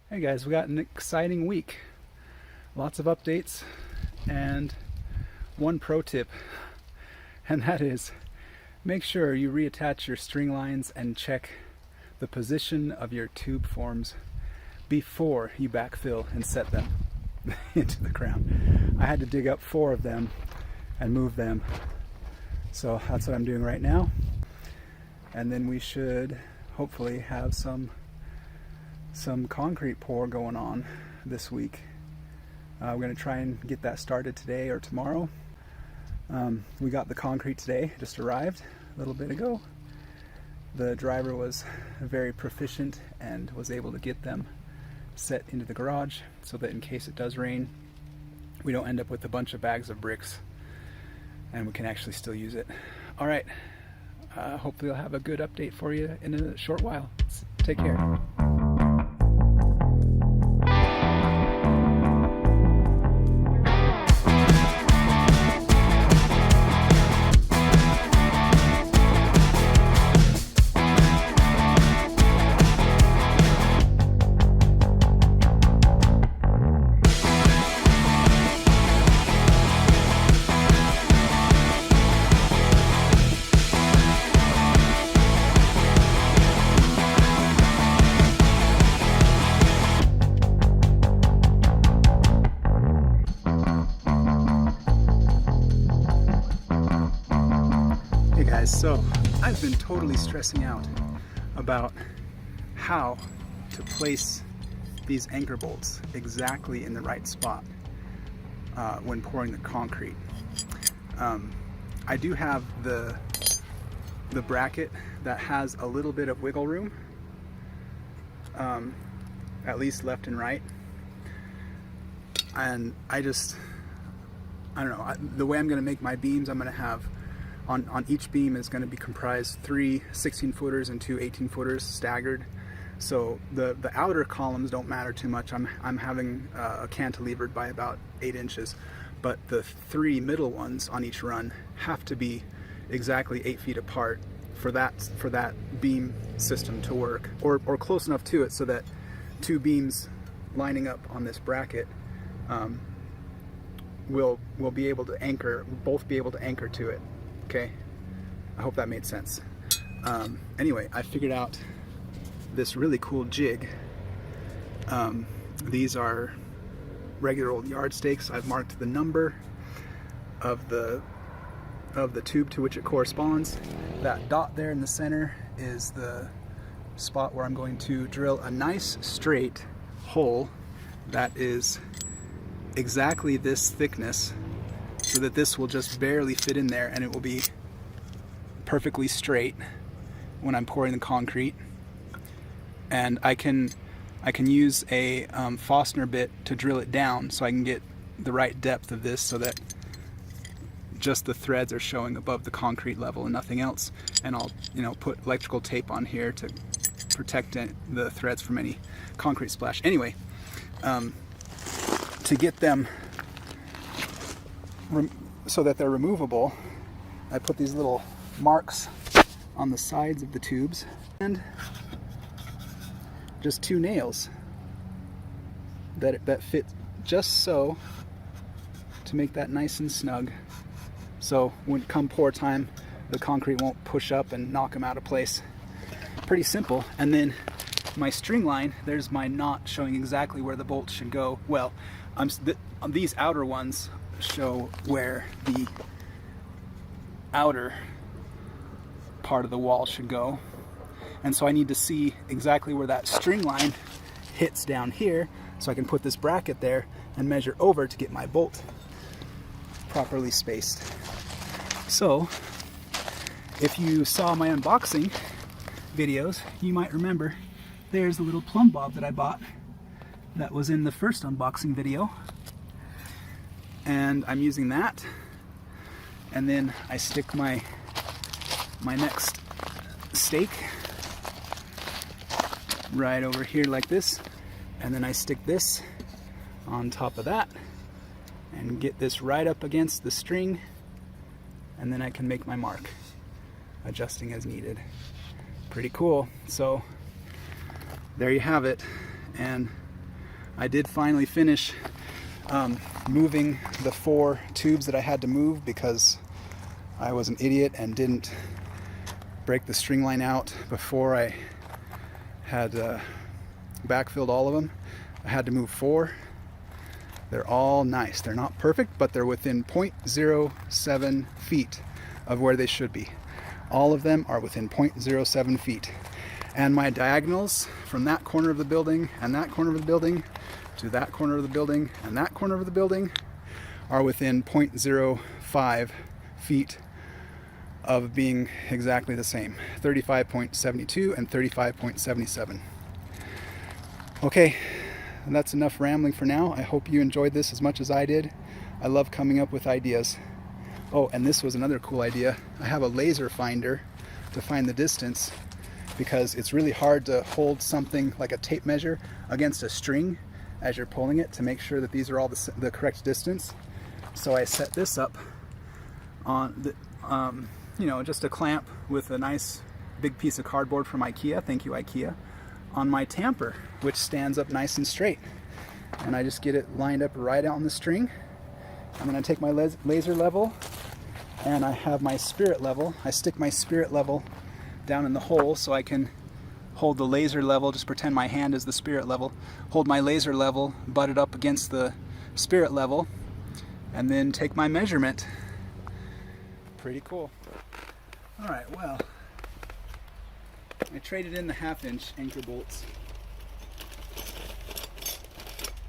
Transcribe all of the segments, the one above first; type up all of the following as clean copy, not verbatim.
Hey guys, we got an exciting week. Lots of updates and one pro tip, and that is make sure you reattach your string lines and check the position of your tube forms before you backfill and set them into the ground. I had to dig up 4 of them and move them. So that's what I'm doing right now. And then we should hopefully have some concrete pour going on this week. We're going to try and get that started today or tomorrow. We got the concrete today, just arrived a little bit ago. The driver was very proficient and was able to get them set into the garage so that in case it does rain, we don't end up with a bunch of bags of bricks and we can actually still use it. All right, hopefully I'll have a good update for you in a short while. Take care. So I've been totally stressing out about how to place these anchor bolts exactly in the right spot when pouring the concrete. I do have the bracket that has a little bit of wiggle room, at least left and right, and I don't know, the way I'm going to make my beams, I'm going to have on each beam is going to be comprised 3 16-footers and 2 18-footers staggered. So the outer columns don't matter too much. I'm having cantilevered by about 8 inches, but the 3 middle ones on each run have to be exactly 8 feet apart for that beam system to work, or close enough to it so that 2 beams lining up on this bracket will be able to anchor, both be able to anchor to it. Okay, I hope that made sense. Anyway, I figured out this really cool jig. These are regular old yard stakes. I've marked the number of the tube to which it corresponds. That dot there in the center is the spot where I'm going to drill a nice straight hole that is exactly this thickness, so that this will just barely fit in there and it will be perfectly straight when I'm pouring the concrete. And I can use a Forstner bit to drill it down so I can get the right depth of this so that just the threads are showing above the concrete level and nothing else. And I'll put electrical tape on here to protect the threads from any concrete splash. Anyway, to get them so that they're removable, I put these little marks on the sides of the tubes and just 2 nails that fit just so to make that nice and snug, so when come pour time the concrete won't push up and knock them out of place. Pretty simple. And then my string line, there's my knot showing exactly where the bolts should go. Well, these outer ones show where the outer part of the wall should go, and so I need to see exactly where that string line hits down here so I can put this bracket there and measure over to get my bolt properly spaced. So if you saw my unboxing videos, you might remember there's the little plumb bob that I bought that was in the first unboxing video. And I'm using that, and then I stick my next stake right over here like this, and then I stick this on top of that and get this right up against the string, and then I can make my mark, adjusting as needed. Pretty cool. So there you have it, and I did finally finish moving the 4 tubes that I had to move because I was an idiot and didn't break the string line out before I had backfilled all of them. I had to move 4. They're all nice. They're not perfect, but they're within 0.07 feet of where they should be. All of them are within 0.07 feet. And my diagonals from that corner of the building and that corner of the building to that corner of the building and that corner of the building are within 0.05 feet of being exactly the same. 35.72 and 35.77. Okay, that's enough rambling for now. I hope you enjoyed this as much as I did. I love coming up with ideas. Oh, and this was another cool idea. I have a laser finder to find the distance because it's really hard to hold something like a tape measure against a string as you're pulling it to make sure that these are all the correct distance. So I set this up on the, just a clamp with a nice big piece of cardboard from IKEA. Thank you, IKEA. On my tamper, which stands up nice and straight. And I just get it lined up right out on the string. And then I take my laser level and I have my spirit level. I stick my spirit level down in the hole so I can hold the laser level, just pretend my hand is the spirit level, hold my laser level butted up against the spirit level, and then take my measurement. Pretty cool. All right, well, I traded in the 1/2-inch anchor bolts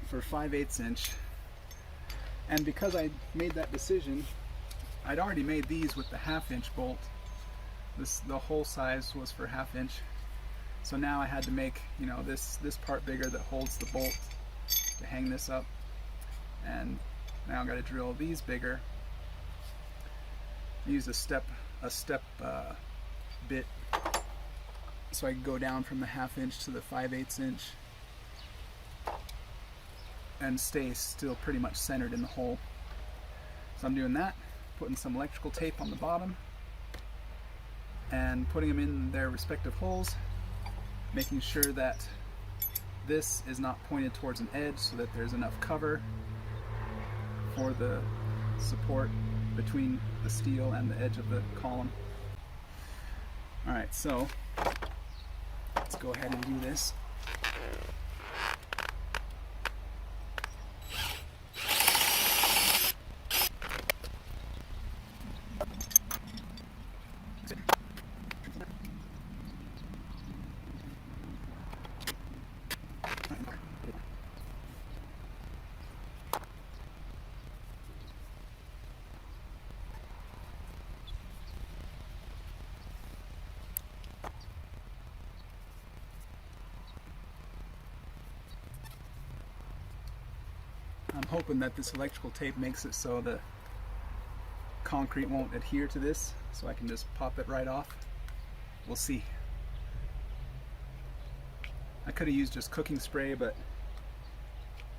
for 5/8 inch. And because I made that decision, I'd already made these with the 1/2-inch bolt. The hole size was for 1/2 inch. So now I had to make, this part bigger that holds the bolt to hang this up. And now I've got to drill these bigger. I used a step bit so I can go down from the 1/2 inch to the 5/8 inch and stay still pretty much centered in the hole. So I'm doing that, putting some electrical tape on the bottom and putting them in their respective holes, making sure that this is not pointed towards an edge so that there's enough cover for the support between the steel and the edge of the column. Alright, so let's go ahead and do this. I'm hoping that this electrical tape makes it so the concrete won't adhere to this, so I can just pop it right off. We'll see. I could have used just cooking spray, but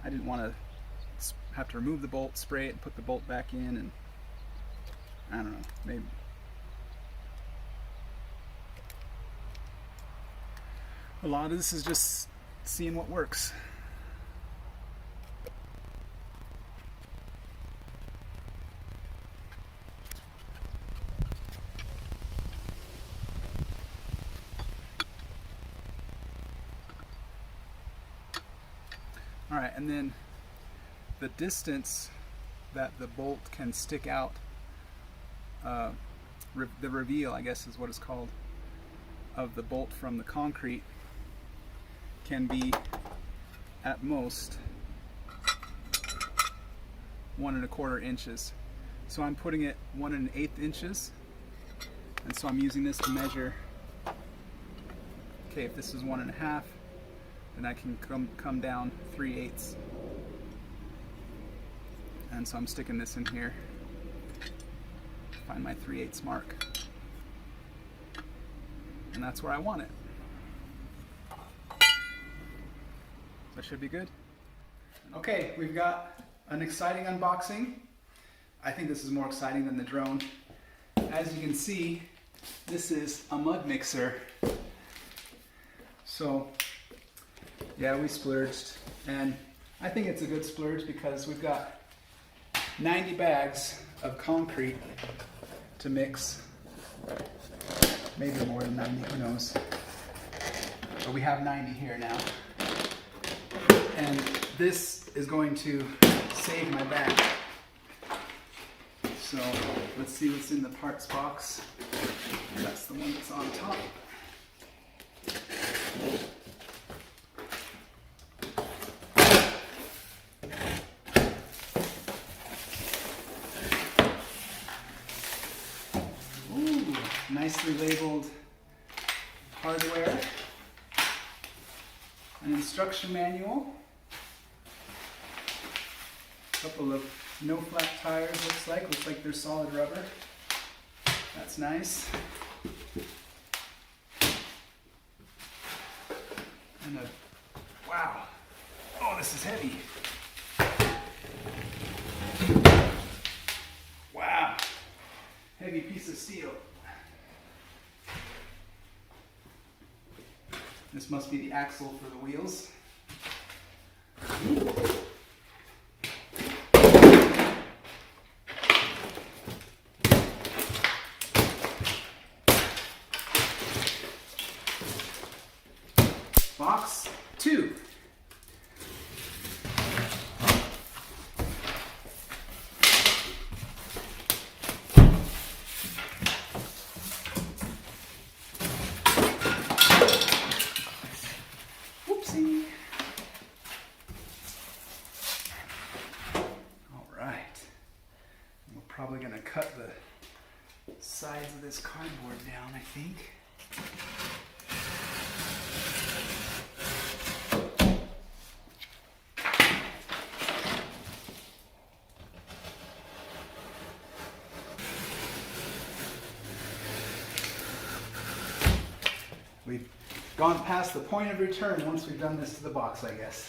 I didn't want to have to remove the bolt, spray it, and put the bolt back in, and I don't know, maybe. A lot of this is just seeing what works. Alright, and then the distance that the bolt can stick out, the reveal, I guess is what it's called, of the bolt from the concrete can be at most 1 1/4 inches. So I'm putting it 1 1/8 inches, and so I'm using this to measure. Okay, if this is 1 1/2, then I can come down 3/8. And so I'm sticking this in here, find my 3/8 mark, and that's where I want it. That should be good. Okay, we've got an exciting unboxing. I think this is more exciting than the drone. As you can see, this is a mud mixer. So yeah, we splurged, and I think it's a good splurge because we've got 90 bags of concrete to mix. Maybe more than 90, who knows. But we have 90 here now. And this is going to save my bag. So let's see what's in the parts box. That's the one that's on top. Ooh, nicely labeled hardware. An instruction manual. A couple of no flat tires, looks like they're solid rubber. That's nice. And wow. Oh, this is heavy. Wow. Heavy piece of steel. This must be the axle for the wheels. Box 2. Whoopsie. All right. We're probably going to cut the sides of this cardboard down, I think. We've gone past the point of return once we've done this to the box, I guess.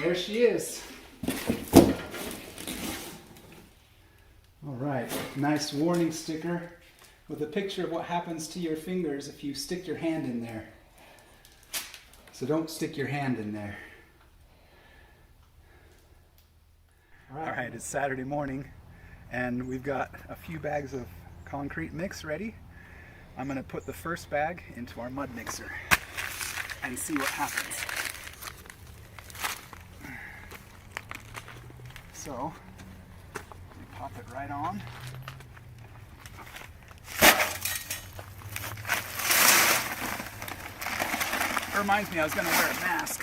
There she is. All right, nice warning sticker with a picture of what happens to your fingers if you stick your hand in there. So don't stick your hand in there. All right, it's Saturday morning and we've got a few bags of concrete mix ready. I'm going to put the first bag into our mud mixer and see what happens. So, we pop it right on. It reminds me I was going to wear a mask.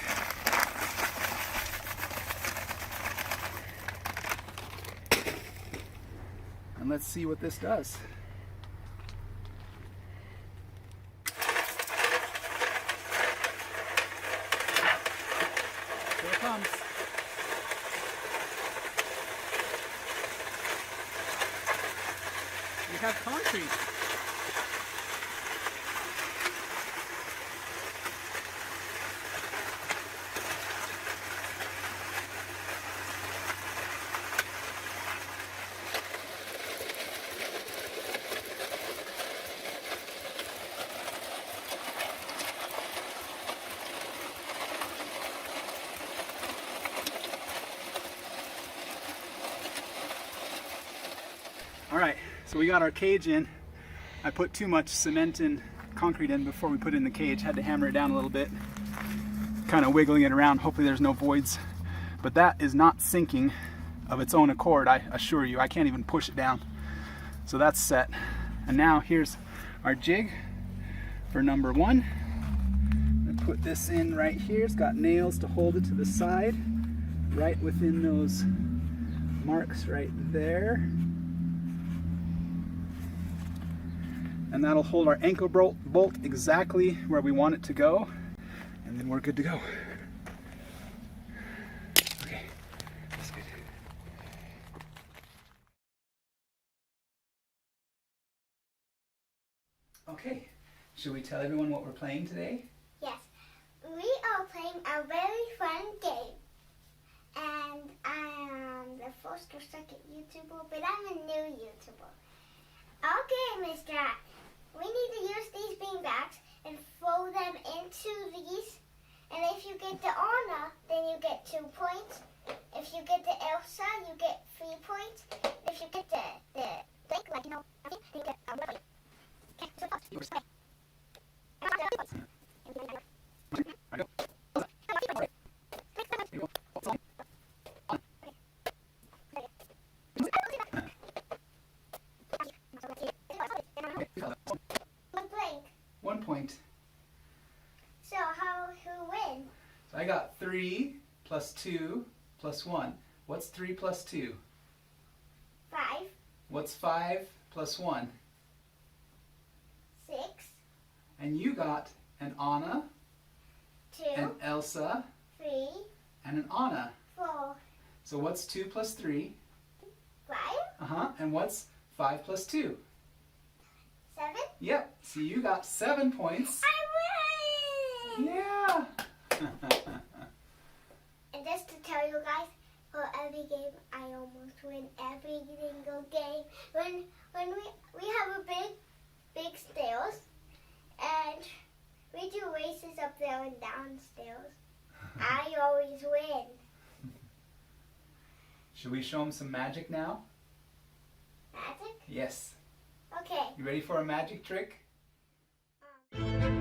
And let's see what this does. Here it comes. We have concrete. All right, so we got our cage in. I put too much cement and concrete in before we put it in the cage. Had to hammer it down a little bit, kind of wiggling it around. Hopefully there's no voids. But that is not sinking of its own accord, I assure you. I can't even push it down. So that's set. And now here's our jig for number 1. I'm gonna put this in right here. It's got nails to hold it to the side, right within those marks right there. And that'll hold our anchor bolt exactly where we want it to go. And then we're good to go. Okay, that's good. Okay, should we tell everyone what we're playing today? Yes, we are playing a very fun game. And I am the first or second YouTuber, but I'm a new YouTuber. Okay, Miss Jack. We need to use these beanbags and throw them into these. And if you get the Anna, then you get 2 points. If you get the Elsa, you get 3 points. If you get the Blake, like you know, I think, then you get 1 point. Okay, so it's okay. One blank. 1 point. So who win? So I got 3 plus 2 plus 1. What's 3 plus 2? 5, What's 5 plus 1? 6, And you got an Anna, 2, an Elsa, 3, and an Anna. 4, So what's 2 plus 3? 5, And what's 5 plus 2? 7. Yep. So you got 7 points. I win! Yeah. And just to tell you guys, for every game, I almost win every single game. When we have a big stairs, and we do races up there and downstairs, I always win. Should we show them some magic now? Magic? Yes. Okay. You ready for a magic trick? Um,